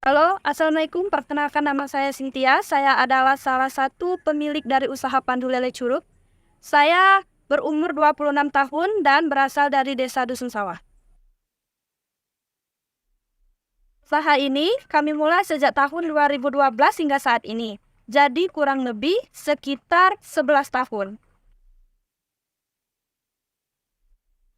Halo, Assalamualaikum. Perkenalkan nama saya Cynthia. Saya adalah salah satu pemilik dari usaha Pandu Lele Curug. Saya berumur 26 tahun dan berasal dari Desa Dusun Sawah. Usaha ini kami mulai sejak tahun 2012 hingga saat ini. Jadi kurang lebih sekitar 11 tahun.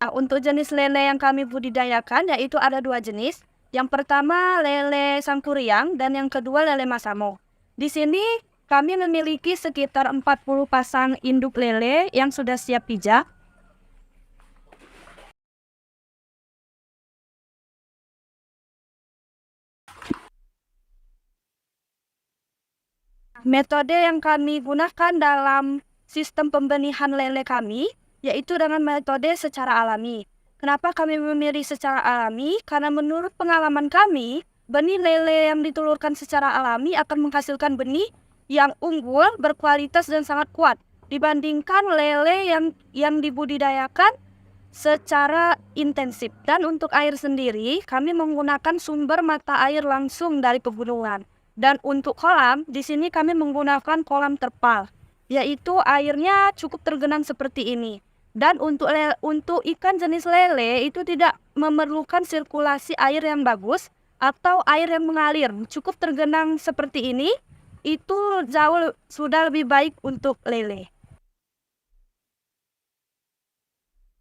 Nah, untuk jenis lele yang kami budidayakan yaitu ada dua jenis. Yang pertama lele Sangkuriang dan yang kedua lele Masamo. Di sini kami memiliki sekitar 40 pasang induk lele yang sudah siap pijak. Metode yang kami gunakan dalam sistem pembenihan lele kami yaitu dengan metode secara alami. Kenapa kami memilih secara alami? Karena menurut pengalaman kami, benih lele yang ditelurkan secara alami akan menghasilkan benih yang unggul, berkualitas dan sangat kuat dibandingkan lele yang dibudidayakan secara intensif. Dan untuk air sendiri, kami menggunakan sumber mata air langsung dari pegunungan. Dan untuk kolam, di sini kami menggunakan kolam terpal, yaitu airnya cukup tergenang seperti ini. Dan untuk ikan jenis lele itu tidak memerlukan sirkulasi air yang bagus atau air yang mengalir. Cukup tergenang seperti ini, itu jauh sudah lebih baik untuk lele.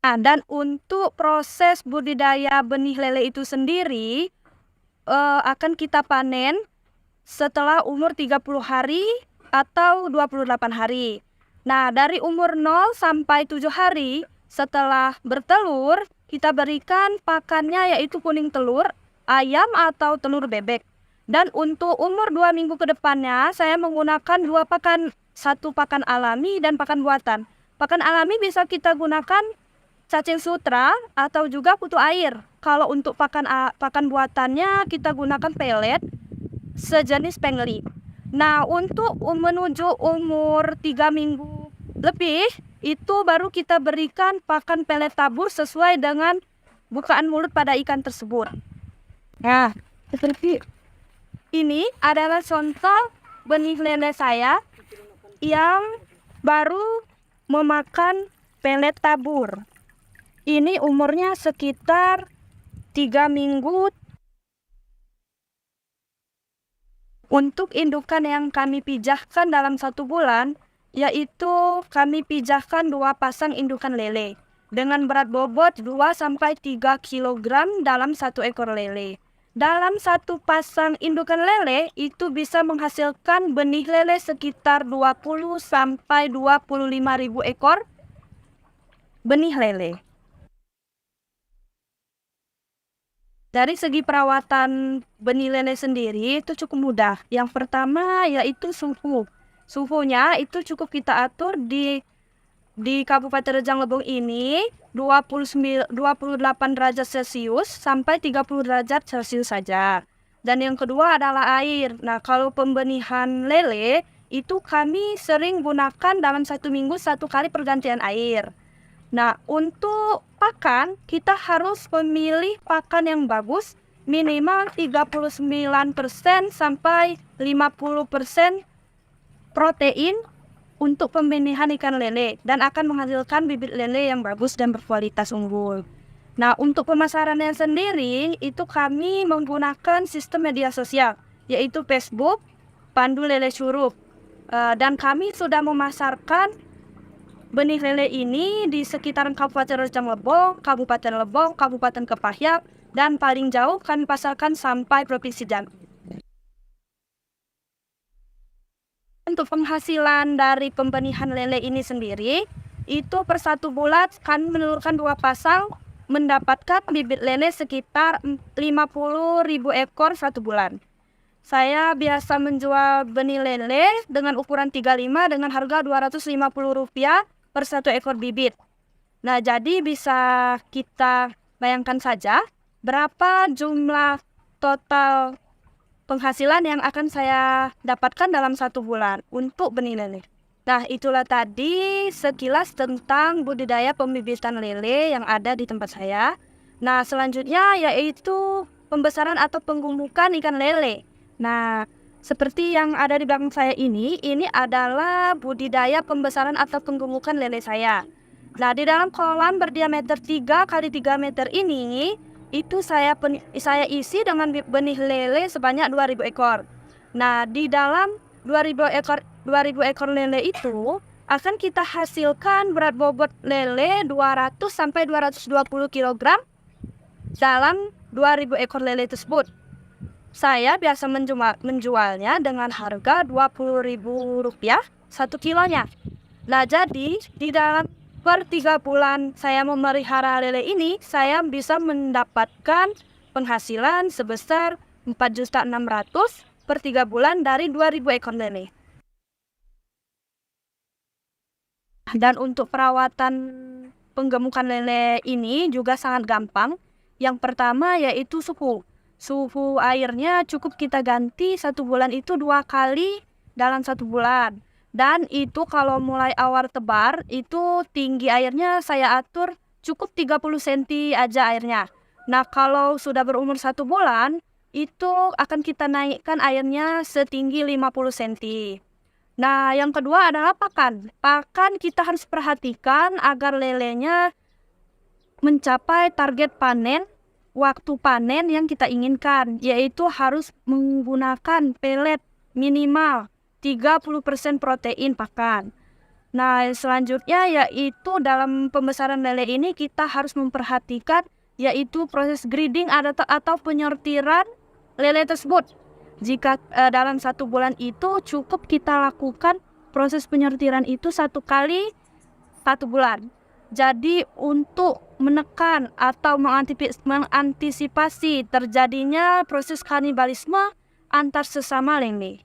Nah, dan untuk proses budidaya benih lele itu sendiri akan kita panen setelah umur 30 hari atau 28 hari. Nah, dari umur 0 sampai 7 hari setelah bertelur, kita berikan pakannya yaitu kuning telur, ayam atau telur bebek. Dan untuk umur 2 minggu ke depannya, saya menggunakan dua pakan, satu pakan alami dan pakan buatan. Pakan alami bisa kita gunakan cacing sutra atau juga kutu air. Kalau untuk pakan buatannya kita gunakan pelet sejenis pengli. Nah, untuk menuju umur 3 minggu lebih, itu baru kita berikan pakan pelet tabur sesuai dengan bukaan mulut pada ikan tersebut. Nah, seperti ini adalah contoh benih lele saya yang baru memakan pelet tabur. Ini umurnya sekitar 3 minggu. Untuk indukan yang kami pijahkan dalam 1 bulan, yaitu kami pijahkan 2 pasang indukan lele dengan berat bobot 2-3 kg dalam 1 ekor lele. Dalam 1 pasang indukan lele itu bisa menghasilkan benih lele sekitar 20-25 ribu ekor benih lele. Dari segi perawatan benih lele sendiri itu cukup mudah. Yang pertama yaitu suhu. Suhunya itu cukup kita atur di Kabupaten Rejang Lebong ini 28 derajat Celcius sampai 30 derajat Celcius saja. Dan yang kedua adalah air. Nah, kalau pembenihan lele itu kami sering gunakan dalam 1 minggu 1 kali pergantian air. Nah, untuk pakan, kita harus memilih pakan yang bagus, minimal 39% sampai 50% protein untuk pembenihan ikan lele, dan akan menghasilkan bibit lele yang bagus dan berkualitas unggul. Nah, untuk pemasarannya sendiri, itu kami menggunakan sistem media sosial, yaitu Facebook, Pandu Lele Curug. Dan kami sudah memasarkan benih lele ini di sekitaran Kabupaten Rejang Lebong, Kabupaten Kepahyang, dan paling jauh kami pasarkan sampai Provinsi Jambi. Untuk penghasilan dari pembenihan lele ini sendiri, itu per 1 bulan kami menelurkan 2 pasang, mendapatkan bibit lele sekitar 50.000 ekor 1 bulan. Saya biasa menjual benih lele dengan ukuran 35 dengan harga Rp250 per 1 ekor bibit. Nah, jadi bisa kita bayangkan saja berapa jumlah total penghasilan yang akan saya dapatkan dalam 1 bulan untuk benih lele. Nah, itulah tadi sekilas tentang budidaya pembibitan lele yang ada di tempat saya. Nah, selanjutnya yaitu pembesaran atau penggumukan ikan lele. Nah, seperti yang ada di belakang saya ini adalah budidaya pembesaran atau penggemukan lele saya. Nah, di dalam kolam berdiameter 3 kali 3 meter ini, itu saya isi dengan benih lele sebanyak 2.000 ekor. Nah, di dalam 2.000 ekor lele itu akan kita hasilkan berat bobot lele 200 sampai 220 kg dalam 2.000 ekor lele tersebut. Saya biasa menjualnya dengan harga Rp20.000 1 kilonya. Nah, jadi di dalam per 3 bulan saya memelihara lele ini, saya bisa mendapatkan penghasilan sebesar 4.600.000 per 3 bulan dari 2.000 ekor lele. Dan untuk perawatan penggemukan lele ini juga sangat gampang. Yang pertama yaitu suhu. Suhu airnya cukup kita ganti 1 bulan itu 2 kali dalam 1 bulan. Dan itu kalau mulai awal tebar, itu tinggi airnya saya atur cukup 30 cm aja airnya. Nah, kalau sudah berumur 1 bulan, itu akan kita naikkan airnya setinggi 50 cm. Nah, yang kedua adalah pakan. Pakan kita harus perhatikan agar lelenya mencapai target panen, waktu panen yang kita inginkan, yaitu harus menggunakan pelet minimal 30% protein pakan. Nah, selanjutnya yaitu dalam pembesaran lele ini kita harus memperhatikan yaitu proses breeding atau penyortiran lele tersebut. Jika dalam 1 bulan itu cukup kita lakukan proses penyortiran itu 1 kali 1 bulan. Jadi untuk menekan atau mengantisipasi terjadinya proses kanibalisme antar sesama lele.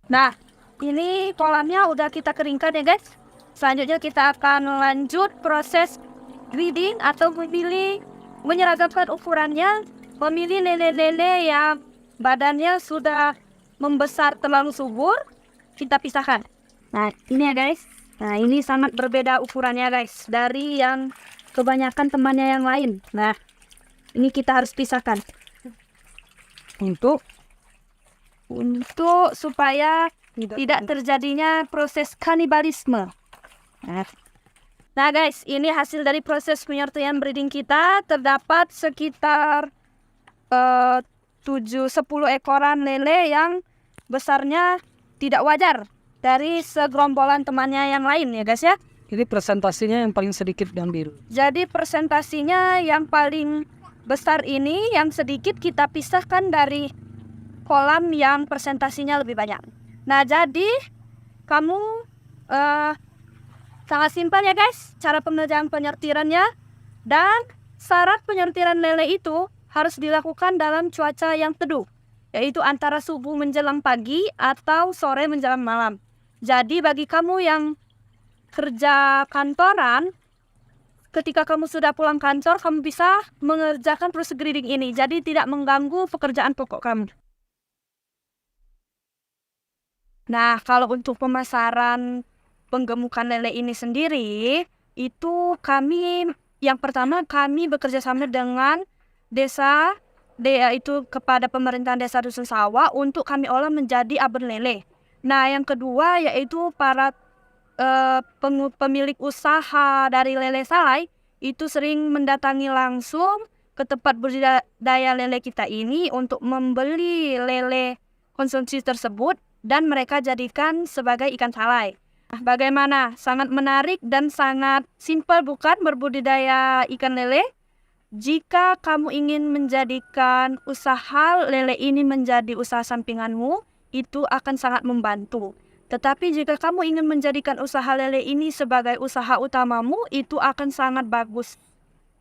Nah, ini kolamnya udah kita keringkan ya guys. Selanjutnya kita akan lanjut proses breeding atau menyeragamkan ukurannya, memilih lele-lele yang badannya sudah membesar terlalu subur, kita pisahkan. Nah, ini ya guys. Nah, ini sangat berbeda ukurannya guys dari yang kebanyakan temannya yang lain. Nah, ini kita harus pisahkan. Untuk supaya tidak terjadinya proses kanibalisme. Nah guys, ini hasil dari proses penyortiran breeding kita. Terdapat sekitar 7-10 ekoran lele yang besarnya tidak wajar dari segerombolan temannya yang lain ya guys ya. Jadi presentasinya yang paling sedikit diambil. Jadi presentasinya yang paling besar ini, yang sedikit kita pisahkan dari kolam yang presentasinya lebih banyak. Nah, jadi kamu sangat simpel ya guys cara pengerjaan penyortirannya. Dan syarat penyortiran lele itu harus dilakukan dalam cuaca yang teduh, yaitu antara subuh menjelang pagi atau sore menjelang malam. Jadi bagi kamu yang kerja kantoran, ketika kamu sudah pulang kantor, kamu bisa mengerjakan proses breeding ini. Jadi tidak mengganggu pekerjaan pokok kamu. Nah, kalau untuk pemasaran penggemukan lele ini sendiri, itu yang pertama kami bekerja sama dengan desa, yaitu kepada pemerintahan desa Dusun Sawah untuk kami olah menjadi abon lele. Nah, yang kedua yaitu para pemilik usaha dari lele salai itu sering mendatangi langsung ke tempat budidaya lele kita ini untuk membeli lele konsumsi tersebut dan mereka jadikan sebagai ikan salai. Nah, bagaimana? Sangat menarik dan sangat simpel bukan berbudidaya ikan lele? Jika kamu ingin menjadikan usaha lele ini menjadi usaha sampinganmu, itu akan sangat membantu. Tetapi jika kamu ingin menjadikan usaha lele ini sebagai usaha utamamu, itu akan sangat bagus.